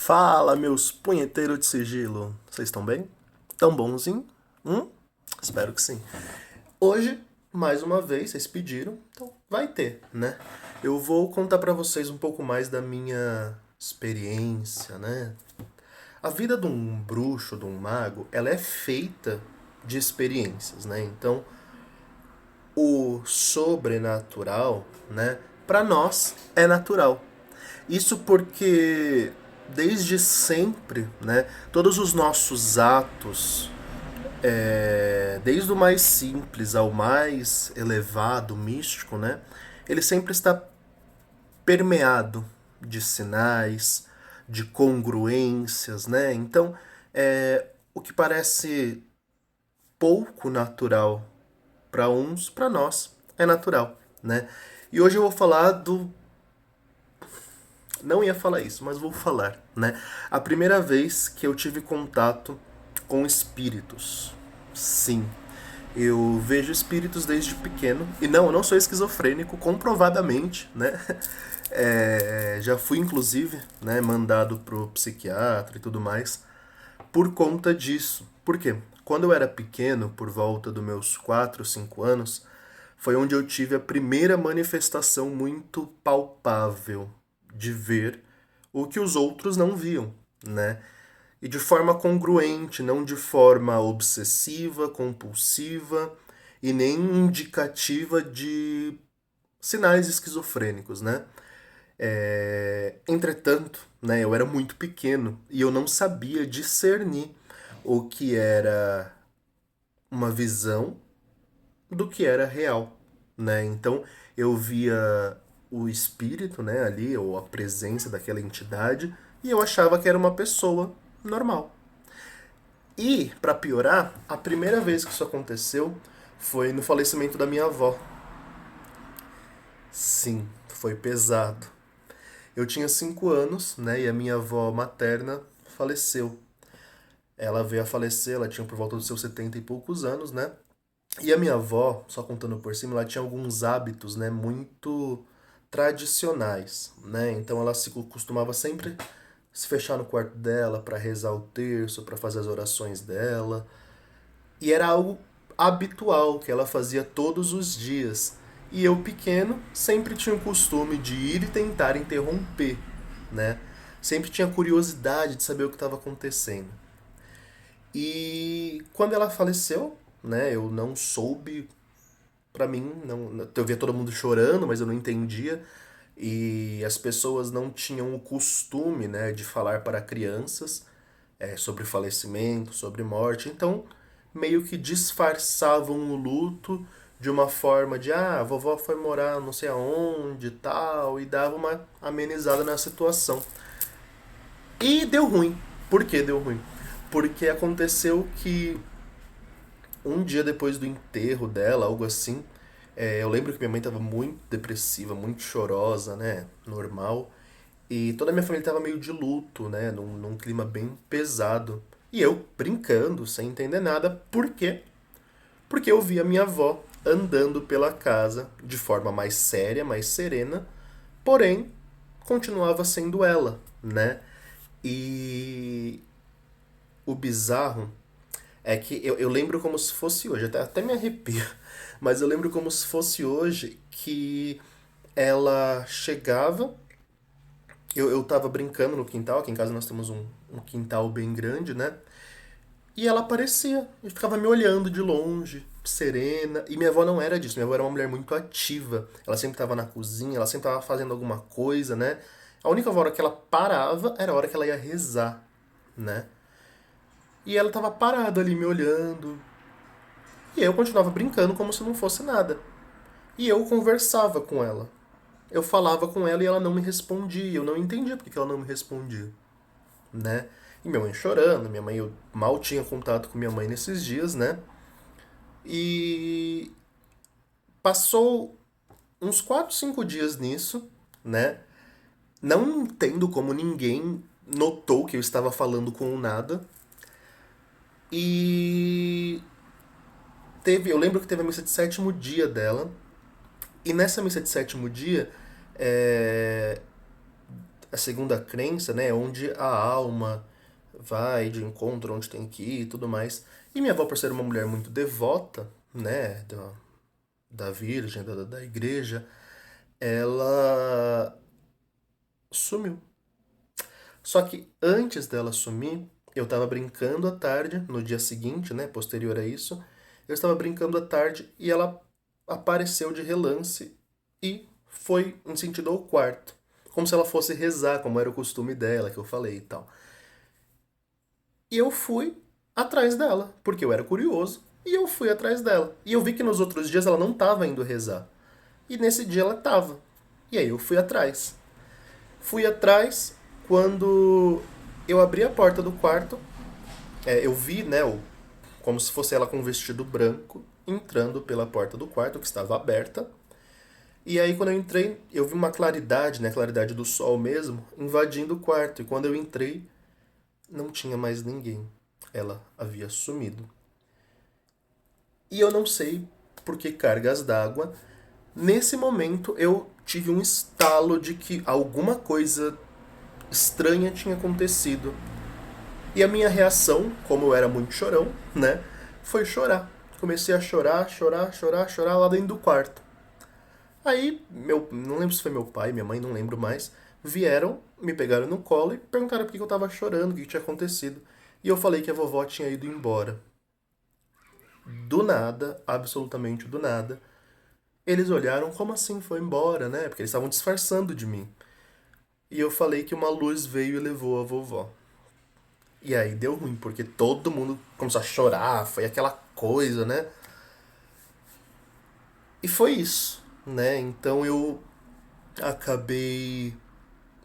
Fala, meus punheteiros de sigilo. Vocês estão bem? Tão bonzinho? Espero que sim. Hoje, mais uma vez, vocês pediram, então vai ter, né? Eu vou contar pra vocês um pouco mais da minha experiência, né? A vida de um bruxo, de um mago, ela é feita de experiências, né? Então, o sobrenatural, né, para nós é natural. Isso porque desde sempre, né, todos os nossos atos, desde o mais simples ao mais elevado, místico, né, ele sempre está permeado de sinais, de congruências, né? Então, o que parece pouco natural para uns, para nós é natural, né? E hoje eu vou falar do não ia falar isso, mas vou falar, né? A primeira vez que eu tive contato com espíritos. Sim, eu vejo espíritos desde pequeno. E não, eu não sou esquizofrênico, comprovadamente, né? Já fui, inclusive, né, mandado pro psiquiatra e tudo mais por conta disso. Por quê? Quando eu era pequeno, por volta dos meus 4, 5 anos, foi onde eu tive a primeira manifestação muito palpável de ver o que os outros não viam, né? E de forma congruente, não de forma obsessiva, compulsiva e nem indicativa de sinais esquizofrênicos, né? Entretanto, né, eu era muito pequeno e eu não sabia discernir o que era uma visão do que era real, né? Então eu via o espírito, né, ali, ou a presença daquela entidade, e eu achava que era uma pessoa normal. E, para piorar, a primeira vez que isso aconteceu foi no falecimento da minha avó. Sim, foi pesado. Eu tinha 5 anos, né, e a minha avó materna faleceu. Ela veio a falecer, ela tinha por volta dos seus 70 e poucos anos, né? E a minha avó, só contando por cima, ela tinha alguns hábitos, né, muito tradicionais, né? Então ela se costumava sempre se fechar no quarto dela para rezar o terço, para fazer as orações dela. E era algo habitual que ela fazia todos os dias. E eu, pequeno, sempre tinha o costume de ir e tentar interromper, né? Sempre tinha curiosidade de saber o que estava acontecendo. E quando ela faleceu, né, eu não soube, pra mim, não, eu via todo mundo chorando, mas eu não entendia. E as pessoas não tinham o costume, né, de falar para crianças sobre falecimento, sobre morte. Então, meio que disfarçavam o luto de uma forma de, ah, a vovó foi morar não sei aonde e tal, e dava uma amenizada na situação. E deu ruim. Por que deu ruim? Porque aconteceu que um dia depois do enterro dela, algo assim, eu lembro que minha mãe estava muito depressiva, muito chorosa, né? Normal. E toda a minha família estava meio de luto, né? Num clima bem pesado. E eu brincando, sem entender nada. Por quê? Porque eu vi a minha avó andando pela casa de forma mais séria, mais serena, porém continuava sendo ela, né? E o bizarro é que eu lembro como se fosse hoje, até me arrepio, mas eu lembro como se fosse hoje que ela chegava, eu tava brincando no quintal, aqui em casa nós temos um quintal bem grande, né? E ela aparecia e ficava me olhando de longe, serena. E minha avó não era disso, minha avó era uma mulher muito ativa. Ela sempre estava na cozinha, ela sempre estava fazendo alguma coisa, né? A única hora que ela parava era a hora que ela ia rezar, né? E ela tava parada ali me olhando. E eu continuava brincando como se não fosse nada. E eu conversava com ela. Eu falava com ela e ela não me respondia. Eu não entendia porque que ela não me respondia, né? E minha mãe chorando, minha mãe, eu mal tinha contato com minha mãe nesses dias, né? E passou uns 4 5 dias nisso, né? Não entendo como ninguém notou que eu estava falando com o nada. E eu lembro que teve a missa de sétimo dia dela. E nessa missa de sétimo dia, é, a segunda crença, né, onde a alma vai de encontro onde tem que ir e tudo mais. E minha avó, por ser uma mulher muito devota, né, da Virgem, da igreja, ela sumiu. Só que antes dela sumir, eu estava brincando à tarde, no dia seguinte, né, posterior a isso, eu estava brincando à tarde e ela apareceu de relance e foi em sentido ao quarto. Como se ela fosse rezar, como era o costume dela, que eu falei e tal. E eu fui atrás dela, porque eu era curioso, e eu fui atrás dela. E eu vi que nos outros dias ela não estava indo rezar. E nesse dia ela estava. E aí eu fui atrás. Fui atrás quando eu abri a porta do quarto, eu vi, né, como se fosse ela com um vestido branco, entrando pela porta do quarto, que estava aberta. E aí quando eu entrei, eu vi uma claridade, né, claridade do sol mesmo, invadindo o quarto. E quando eu entrei, não tinha mais ninguém. Ela havia sumido. E eu não sei por que cargas d'água. Nesse momento eu tive um estalo de que alguma coisa estranha tinha acontecido. E a minha reação, como eu era muito chorão, né, foi chorar. Comecei a chorar, chorar, chorar, chorar lá dentro do quarto. Aí, não lembro se foi meu pai, minha mãe, não lembro mais, vieram, me pegaram no colo e perguntaram por que eu tava chorando, o que tinha acontecido. E eu falei que a vovó tinha ido embora. Do nada, absolutamente do nada, eles olharam como assim foi embora, né? Porque eles estavam disfarçando de mim. E eu falei que uma luz veio e levou a vovó. E aí deu ruim, porque todo mundo começou a chorar, foi aquela coisa, né? E foi isso, né? Então eu acabei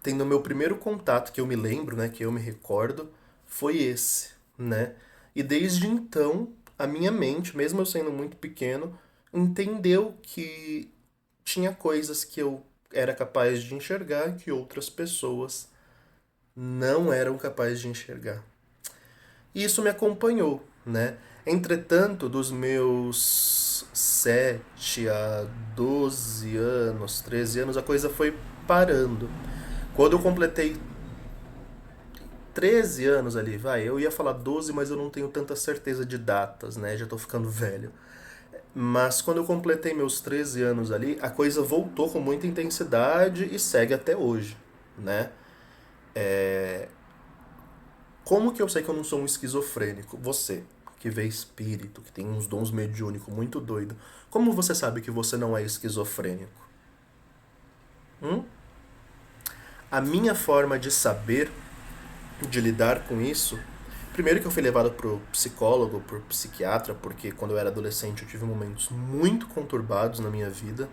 tendo o meu primeiro contato que eu me lembro, né, que eu me recordo, foi esse, né? E desde então, a minha mente, mesmo eu sendo muito pequeno, entendeu que tinha coisas que eu era capaz de enxergar que outras pessoas não eram capazes de enxergar. E isso me acompanhou, né? Entretanto, dos meus 7 a 12 anos, 13 anos, a coisa foi parando. Quando eu completei 13 anos ali, vai, eu ia falar 12, mas eu não tenho tanta certeza de datas, né? Já tô ficando velho. Mas quando eu completei meus 13 anos ali, a coisa voltou com muita intensidade e segue até hoje, né? Como que eu sei que eu não sou um esquizofrênico? Você, que vê espírito, que tem uns dons mediúnicos muito doido. Como você sabe que você não é esquizofrênico? Hum? A minha forma de saber, de lidar com isso, primeiro que eu fui levado pro psicólogo, pro psiquiatra, porque quando eu era adolescente eu tive momentos muito conturbados na minha vida,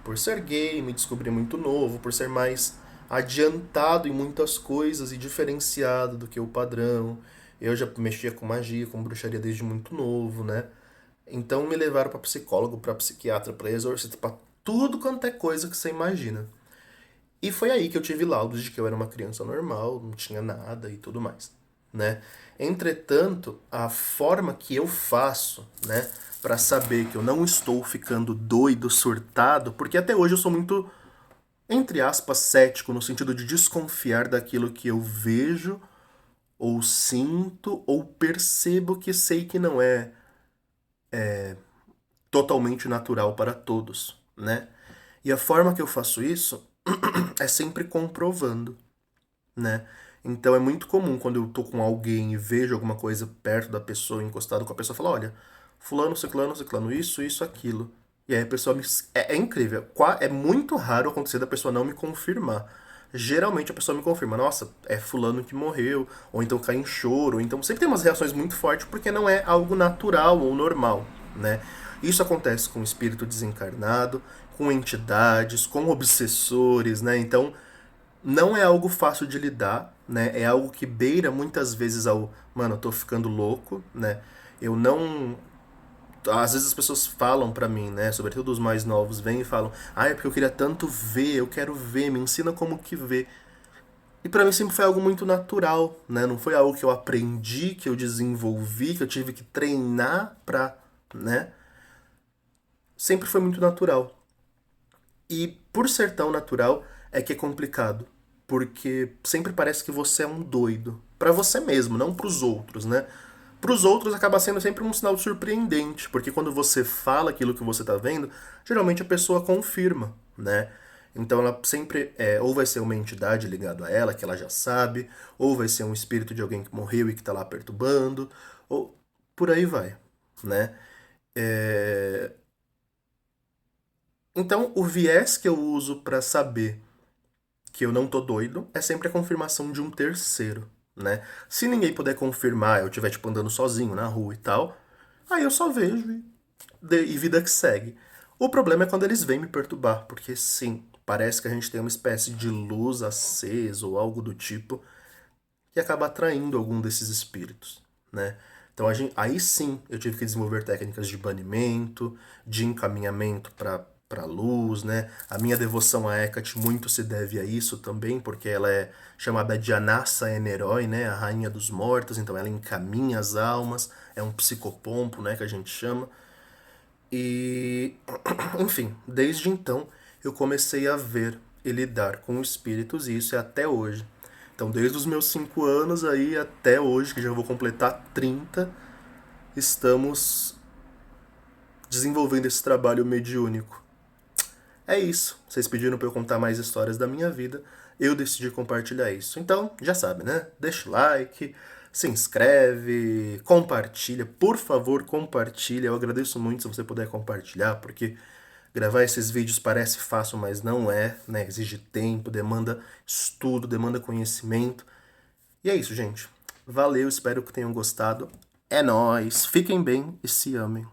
por ser gay, me descobri muito novo, por ser mais adiantado em muitas coisas e diferenciado do que o padrão. Eu já mexia com magia, com bruxaria desde muito novo, né? Então me levaram para psicólogo, para psiquiatra, para exorcista, para tudo quanto é coisa que você imagina. E foi aí que eu tive laudos de que eu era uma criança normal, não tinha nada e tudo mais, né? Entretanto, a forma que eu faço, né, para saber que eu não estou ficando doido, surtado, porque até hoje eu sou muito, entre aspas, cético, no sentido de desconfiar daquilo que eu vejo, ou sinto, ou percebo que sei que não é totalmente natural para todos, né? E a forma que eu faço isso é sempre comprovando, né? Então é muito comum quando eu tô com alguém e vejo alguma coisa perto da pessoa, encostado com a pessoa, falar, olha, fulano, ciclano, ciclano, isso, aquilo. E aí a pessoa me... É incrível. É muito raro acontecer da pessoa não me confirmar. Geralmente a pessoa me confirma, nossa, é fulano que morreu, ou então cai em choro, ou então sempre tem umas reações muito fortes porque não é algo natural ou normal, né? Isso acontece com espírito desencarnado, com entidades, com obsessores, né? Então não é algo fácil de lidar, né? É algo que beira muitas vezes ao, mano, eu tô ficando louco, né? Eu não. Às vezes as pessoas falam pra mim, né? Sobretudo os mais novos, vêm e falam: ah, é porque eu queria tanto ver, eu quero ver, me ensina como que vê. E pra mim sempre foi algo muito natural, né? Não foi algo que eu aprendi, que eu desenvolvi, que eu tive que treinar pra, né? Sempre foi muito natural. E por ser tão natural, é que é complicado, porque sempre parece que você é um doido. Pra você mesmo, não pros outros, né? Pros outros acaba sendo sempre um sinal surpreendente, porque quando você fala aquilo que você tá vendo, geralmente a pessoa confirma, né? Então ela sempre ou vai ser uma entidade ligada a ela, que ela já sabe, ou vai ser um espírito de alguém que morreu e que tá lá perturbando, ou por aí vai, né? É, Então o viés que eu uso pra saber que eu não tô doido é sempre a confirmação de um terceiro, né? Se ninguém puder confirmar, eu estiver tipo andando sozinho na rua e tal, aí eu só vejo e vida que segue. O problema é quando eles vêm me perturbar, porque sim, parece que a gente tem uma espécie de luz acesa ou algo do tipo que acaba atraindo algum desses espíritos, né? Então aí sim eu tive que desenvolver técnicas de banimento, de encaminhamento para luz, né? A minha devoção a Hecate muito se deve a isso também, porque ela é chamada de Anassa Eneroi, né? A rainha dos mortos, então ela encaminha as almas, é um psicopompo, né, que a gente chama. E, enfim, desde então eu comecei a ver e lidar com espíritos, e isso é até hoje. Então, desde os meus 5 anos aí até hoje, que já vou completar 30, estamos desenvolvendo esse trabalho mediúnico. É isso. Vocês pediram para eu contar mais histórias da minha vida, eu decidi compartilhar isso. Então, já sabe, né? Deixa o like, se inscreve, compartilha. Por favor, compartilha. Eu agradeço muito se você puder compartilhar, porque gravar esses vídeos parece fácil, mas não é, né? Exige tempo, demanda estudo, demanda conhecimento. E é isso, gente. Valeu, espero que tenham gostado. É nóis. Fiquem bem e se amem.